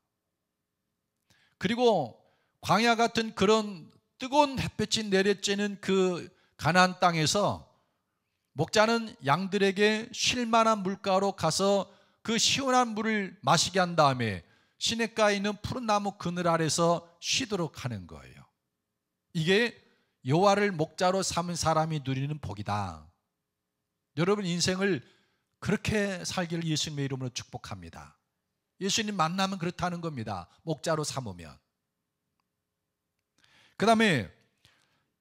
그리고 광야 같은 그런 뜨거운 햇볕이 내려쬐는 그 가나안 땅에서 목자는 양들에게 쉴만한 물가로 가서 그 시원한 물을 마시게 한 다음에 시냇가에 있는 푸른 나무 그늘 아래서 쉬도록 하는 거예요. 이게 여호와를 목자로 삼은 사람이 누리는 복이다. 여러분 인생을 그렇게 살기를 예수님의 이름으로 축복합니다. 예수님 만나면 그렇다는 겁니다. 목자로 삼으면. 그 다음에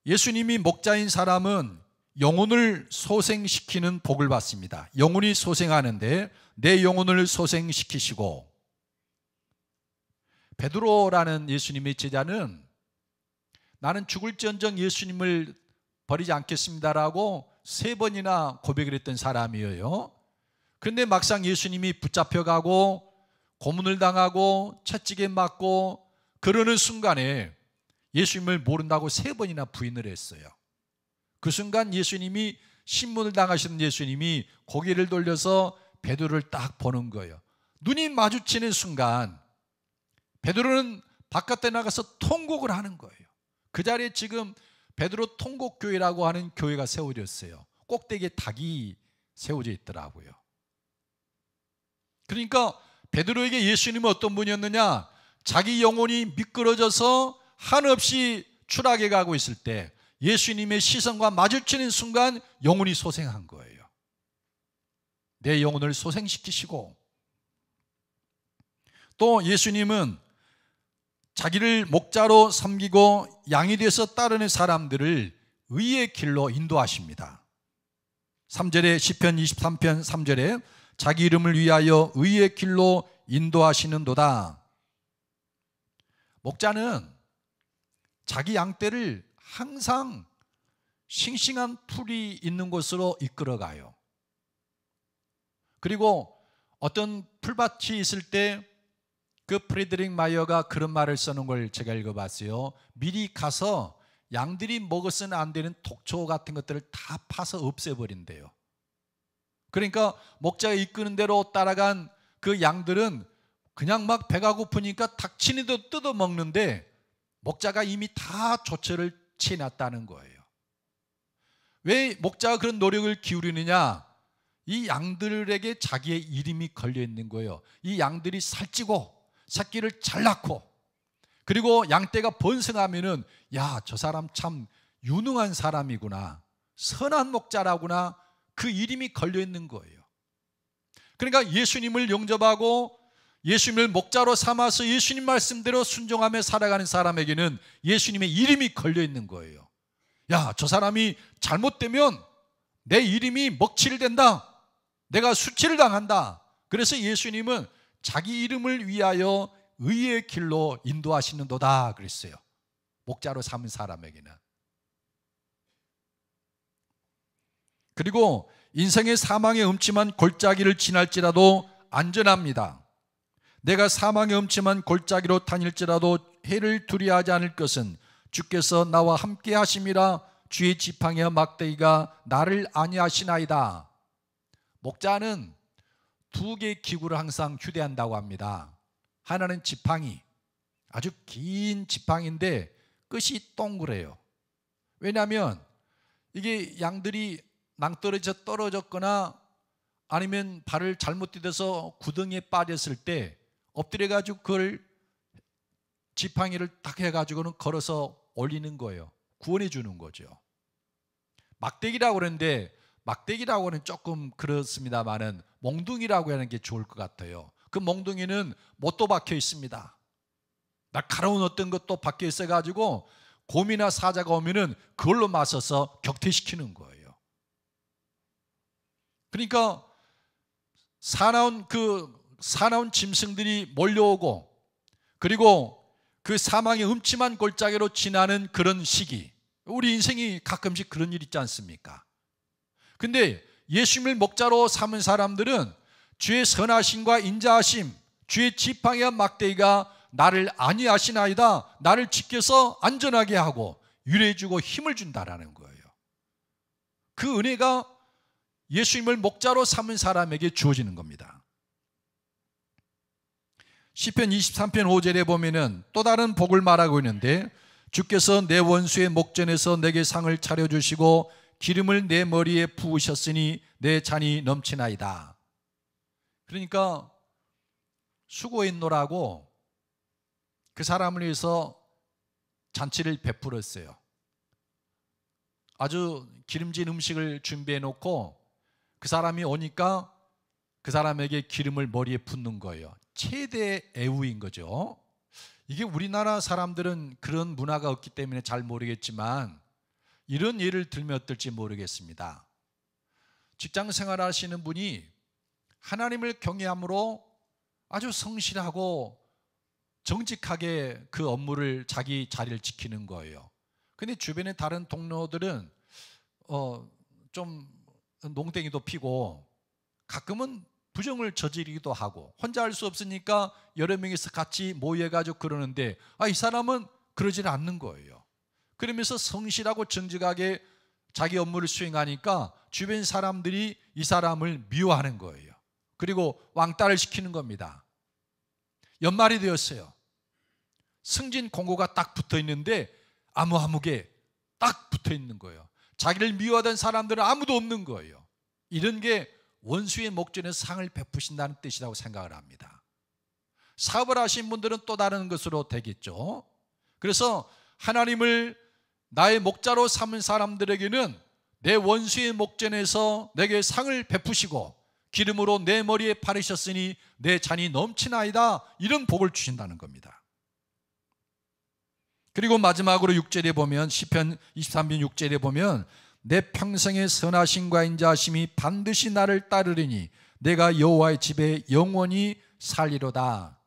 예수님이 목자인 사람은 영혼을 소생시키는 복을 받습니다. 영혼이 소생하는데 내 영혼을 소생시키시고, 베드로라는 예수님의 제자는 나는 죽을지언정 예수님을 버리지 않겠습니다라고 3번이나 고백을 했던 사람이에요. 그런데 막상 예수님이 붙잡혀가고 고문을 당하고 채찍에 맞고 그러는 순간에 예수님을 모른다고 3번이나 부인을 했어요. 그 순간 예수님이 신문을 당하시는 예수님이 고개를 돌려서 베드로를 딱 보는 거예요. 눈이 마주치는 순간 베드로는 바깥에 나가서 통곡을 하는 거예요. 그 자리에 지금 베드로 통곡교회라고 하는 교회가 세워졌어요. 꼭대기에 닭이 세워져 있더라고요. 그러니까 베드로에게 예수님은 어떤 분이었느냐? 자기 영혼이 미끄러져서 한없이 추락해 가고 있을 때 예수님의 시선과 마주치는 순간 영혼이 소생한 거예요. 내 영혼을 소생시키시고, 또 예수님은 자기를 목자로 섬기고 양이 되어서 따르는 사람들을 의의 길로 인도하십니다. 3절에 시편 23편 3절에 자기 이름을 위하여 의의 길로 인도하시는도다. 목자는 자기 양떼를 항상 싱싱한 풀이 있는 곳으로 이끌어가요. 그리고 어떤 풀밭이 있을 때 그 프리드릭 마이어가 그런 말을 써놓은 걸 제가 읽어봤어요. 미리 가서 양들이 먹어서는 안 되는 독초 같은 것들을 다 파서 없애버린대요. 그러니까 목자가 이끄는 대로 따라간 그 양들은 그냥 막 배가 고프니까 닥치니도 뜯어먹는데 목자가 이미 다 조처를 취해놨다는 거예요. 왜 목자가 그런 노력을 기울이느냐? 이 양들에게 자기의 이름이 걸려있는 거예요. 이 양들이 살찌고 새끼를 잘 낳고, 그리고 양떼가 번성하면은 야, 저 사람 참 유능한 사람이구나, 선한 목자라구나, 그 이름이 걸려있는 거예요. 그러니까 예수님을 영접하고 예수님을 목자로 삼아서 예수님 말씀대로 순종하며 살아가는 사람에게는 예수님의 이름이 걸려있는 거예요. 야, 저 사람이 잘못되면 내 이름이 먹칠을 된다, 내가 수치를 당한다. 그래서 예수님은 자기 이름을 위하여 의의 길로 인도하시는도다 그랬어요. 목자로 삼은 사람에게는. 그리고 인생의 사망의 음침한 골짜기를 지날지라도 안전합니다. 내가 사망의 음침한 골짜기로 다닐지라도 해를 두려워하지 않을 것은 주께서 나와 함께 하심이라. 주의 지팡이와 막대기가 나를 안위하시나이다. 목자는 2개의 기구를 항상 휴대한다고 합니다. 하나는 지팡이, 아주 긴 지팡이인데 끝이 동그래요. 왜냐하면 이게 양들이 낭떠러져 떨어졌거나 아니면 발을 잘못 디뎌서 구덩이에 빠졌을 때 엎드려 가지고 그걸 지팡이를 딱 해가지고는 걸어서 올리는 거예요. 구원해 주는 거죠. 막대기라고 그러는데 막대기라고 하는 조금 그렇습니다만은 몽둥이라고 하는 게 좋을 것 같아요. 그 몽둥이는 못도 박혀 있습니다. 날카로운 어떤 것도 박혀 있어 가지고 곰이나 사자가 오면은 그걸로 맞서서 격퇴시키는 거예요. 그러니까 사나운 짐승들이 몰려오고 그리고 그 사망의 음침한 골짜기로 지나는 그런 시기, 우리 인생이 가끔씩 그런 일 있지 않습니까? 근데 예수님을 목자로 삼은 사람들은 주의 선하심과 인자하심, 주의 지팡이와 막대기가 나를 안위하시나이다, 나를 지켜서 안전하게 하고 유래해 주고 힘을 준다라는 거예요. 그 은혜가 예수님을 목자로 삼은 사람에게 주어지는 겁니다. 시편 23편 5절에 보면은 또 다른 복을 말하고 있는데, 주께서 내 원수의 목전에서 내게 상을 차려주시고 기름을 내 머리에 부으셨으니 내 잔이 넘치나이다. 그러니까 수고했노라고 그 사람을 위해서 잔치를 베풀었어요. 아주 기름진 음식을 준비해 놓고 그 사람이 오니까 그 사람에게 기름을 머리에 붓는 거예요. 최대 애우인 거죠. 이게 우리나라 사람들은 그런 문화가 없기 때문에 잘 모르겠지만 이런 예를 들면 어떨지 모르겠습니다. 직장 생활하시는 분이 하나님을 경외함으로 아주 성실하고 정직하게 그 업무를 자기 자리를 지키는 거예요. 근데 주변에 다른 동료들은 좀 농땡이도 피고 가끔은 부정을 저지르기도 하고 혼자 할 수 없으니까 여러 명이서 같이 모여가지고 그러는데 이 사람은 그러지는 않는 거예요. 그러면서 성실하고 정직하게 자기 업무를 수행하니까 주변 사람들이 이 사람을 미워하는 거예요. 그리고 왕따를 시키는 겁니다. 연말이 되었어요. 승진 공고가 딱 붙어 있는데 아무개 딱 붙어 있는 거예요. 자기를 미워하던 사람들은 아무도 없는 거예요. 이런 게 원수의 목전에서 상을 베푸신다는 뜻이라고 생각을 합니다. 사업을 하신 분들은 또 다른 것으로 되겠죠. 그래서 하나님을 나의 목자로 삼은 사람들에게는 내 원수의 목전에서 내게 상을 베푸시고 기름으로 내 머리에 바르셨으니 내 잔이 넘치나이다, 이런 복을 주신다는 겁니다. 그리고 마지막으로 6절에 보면, 시편 23편 6절에 보면 내 평생의 선하심과 인자하심이 반드시 나를 따르리니 내가 여호와의 집에 영원히 살리로다.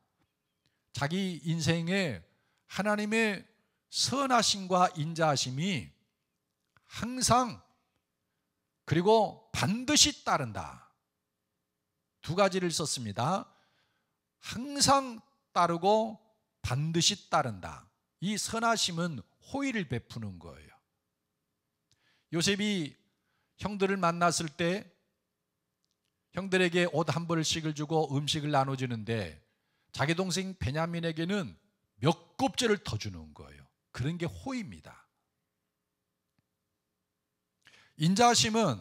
자기 인생에 하나님의 선하심과 인자하심이 항상 그리고 반드시 따른다. 두 가지를 썼습니다. 항상 따르고 반드시 따른다. 이 선하심은 호의를 베푸는 거예요. 요셉이 형들을 만났을 때 형들에게 옷 한 벌씩을 주고 음식을 나눠주는데 자기 동생 베냐민에게는 몇 곱절을 더 주는 거예요. 그런 게 호의입니다. 인자하심은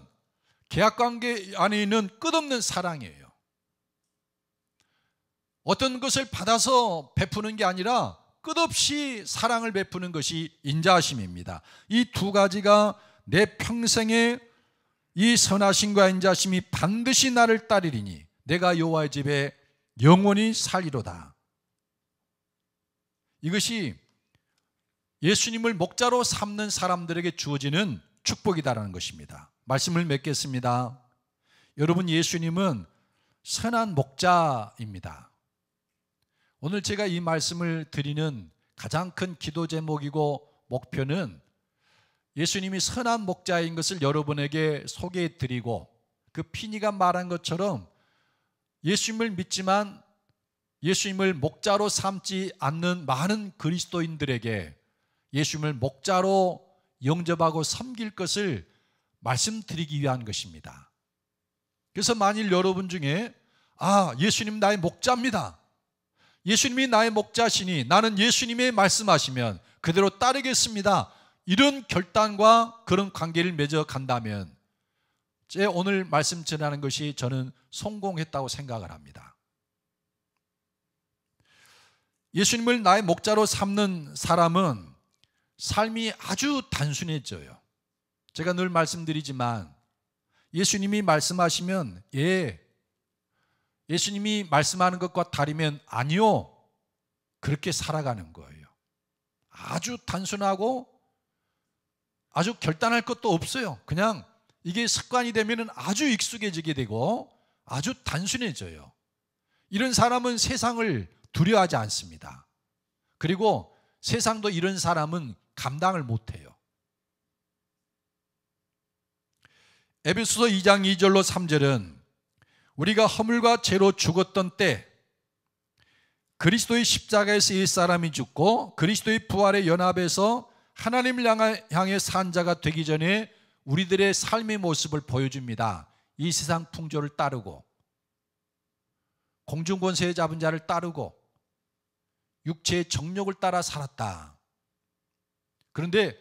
계약관계 안에 있는 끝없는 사랑이에요. 어떤 것을 받아서 베푸는 게 아니라 끝없이 사랑을 베푸는 것이 인자하심입니다. 이 두 가지가 내 평생에 이 선하심과 인자하심이 반드시 나를 따르리니 내가 여호와의 집에 영원히 살리로다. 이것이 예수님을 목자로 삼는 사람들에게 주어지는 축복이다라는 것입니다. 말씀을 맺겠습니다. 여러분, 예수님은 선한 목자입니다. 오늘 제가 이 말씀을 드리는 가장 큰 기도 제목이고 목표는 예수님이 선한 목자인 것을 여러분에게 소개해 드리고, 그 피니가 말한 것처럼 예수님을 믿지만 예수님을 목자로 삼지 않는 많은 그리스도인들에게 예수님을 목자로 영접하고 섬길 것을 말씀드리기 위한 것입니다. 그래서 만일 여러분 중에 예수님 나의 목자입니다, 예수님이 나의 목자시니 나는 예수님의 말씀하시면 그대로 따르겠습니다. 이런 결단과 그런 관계를 맺어 간다면 제 오늘 말씀 전하는 것이 저는 성공했다고 생각을 합니다. 예수님을 나의 목자로 삼는 사람은 삶이 아주 단순해져요. 제가 늘 말씀드리지만 예수님이 말씀하시면 예, 예수님이 말씀하는 것과 다르면 아니요, 그렇게 살아가는 거예요. 아주 단순하고 아주 결단할 것도 없어요. 그냥 이게 습관이 되면 아주 익숙해지게 되고 아주 단순해져요. 이런 사람은 세상을 두려워하지 않습니다. 그리고 세상도 이런 사람은 감당을 못해요. 에베소서 2장 2절로 3절은 우리가 허물과 죄로 죽었던 때 그리스도의 십자가에서 옛사람이 죽고 그리스도의 부활의 연합에서 하나님을 향해 산 자가 되기 전에 우리들의 삶의 모습을 보여줍니다. 이 세상 풍조를 따르고 공중권세에 잡은 자를 따르고 육체의 정욕을 따라 살았다. 그런데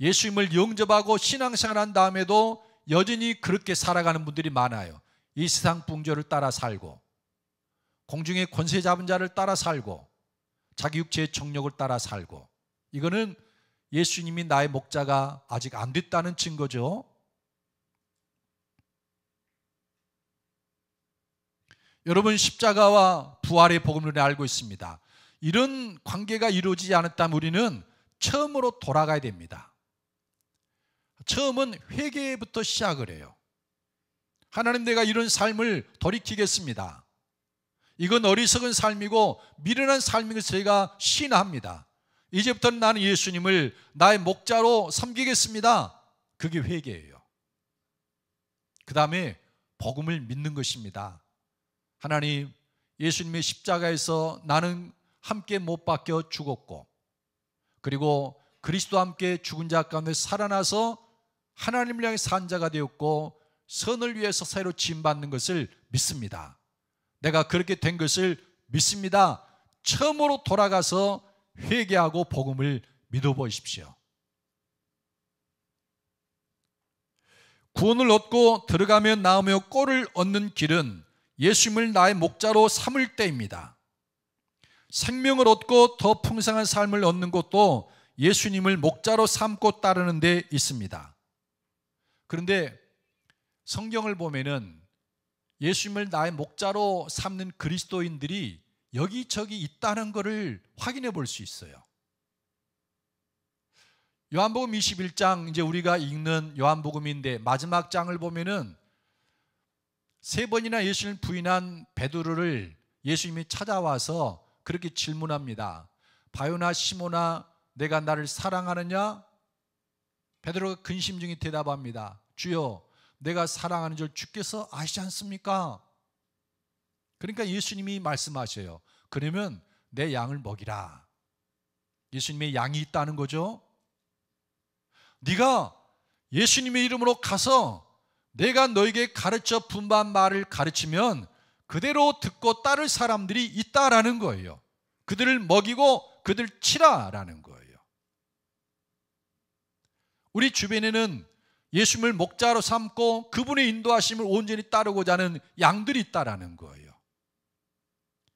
예수님을 영접하고 신앙생활한 다음에도 여전히 그렇게 살아가는 분들이 많아요. 이 세상 풍조를 따라 살고 공중의 권세 잡은 자를 따라 살고 자기 육체의 정욕을 따라 살고, 이거는 예수님이 나의 목자가 아직 안 됐다는 증거죠. 여러분, 십자가와 부활의 복음을 알고 있습니다. 이런 관계가 이루어지지 않았다면 우리는 처음으로 돌아가야 됩니다. 처음은 회개부터 시작을 해요. 하나님, 내가 이런 삶을 돌이키겠습니다. 이건 어리석은 삶이고 미련한 삶인 것을 제가 시인합니다. 이제부터는 나는 예수님을 나의 목자로 섬기겠습니다. 그게 회개예요. 그 다음에 복음을 믿는 것입니다. 하나님, 예수님의 십자가에서 나는 함께 못 박혀 죽었고 그리고 그리스도와 함께 죽은 자 가운데 살아나서 하나님을 향해 산 자가 되었고 선을 위해서 새로 지음받는 것을 믿습니다. 내가 그렇게 된 것을 믿습니다. 처음으로 돌아가서 회개하고 복음을 믿어보십시오. 구원을 얻고 들어가며 나오며 꼴을 얻는 길은 예수님을 나의 목자로 삼을 때입니다. 생명을 얻고 더 풍성한 삶을 얻는 것도 예수님을 목자로 삼고 따르는 데 있습니다. 그런데 성경을 보면은 예수님을 나의 목자로 삼는 그리스도인들이 여기저기 있다는 것을 확인해 볼 수 있어요. 요한복음 21장, 이제 우리가 읽는 요한복음인데 마지막 장을 보면은 3번이나 예수님을 부인한 베드로를 예수님이 찾아와서 그렇게 질문합니다. 바요나 시모나, 내가 나를 사랑하느냐? 베드로가 근심중에 대답합니다. 주여, 내가 사랑하는 줄 주께서 아시지 않습니까? 그러니까 예수님이 말씀하셔요. 그러면 내 양을 먹이라. 예수님의 양이 있다는 거죠. 네가 예수님의 이름으로 가서 내가 너에게 가르쳐 분반 말을 가르치면 그대로 듣고 따를 사람들이 있다라는 거예요. 그들을 먹이고 그들 치라라는 거예요. 우리 주변에는 예수님을 목자로 삼고 그분의 인도하심을 온전히 따르고자 하는 양들이 있다라는 거예요.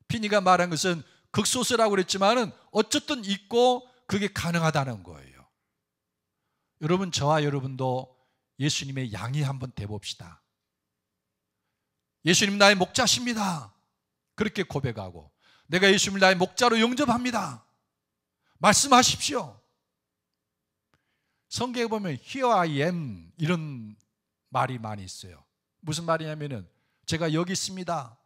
피니가 말한 것은 극소수라고 그랬지만은 어쨌든 있고 그게 가능하다는 거예요. 여러분, 저와 여러분도 예수님의 양이 한번 돼봅시다. 예수님 나의 목자십니다. 그렇게 고백하고 내가 예수님을 나의 목자로 영접합니다. 말씀하십시오. 성경에 보면 Here I am 이런 말이 많이 있어요. 무슨 말이냐면은 제가 여기 있습니다.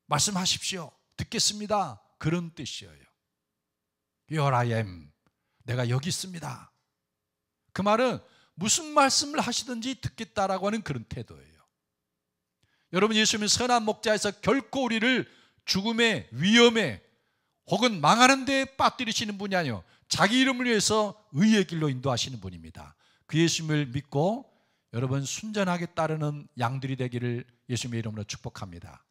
말씀하십시오. 듣겠습니다. 그런 뜻이에요. Here I am. 내가 여기 있습니다. 그 말은 무슨 말씀을 하시든지 듣겠다라고 하는 그런 태도예요. 여러분, 예수님은 선한 목자에서 결코 우리를 죽음의 위험에 혹은 망하는 데 빠뜨리시는 분이 아니요, 자기 이름을 위해서 의의 길로 인도하시는 분입니다. 그 예수님을 믿고 여러분 순전하게 따르는 양들이 되기를 예수님의 이름으로 축복합니다.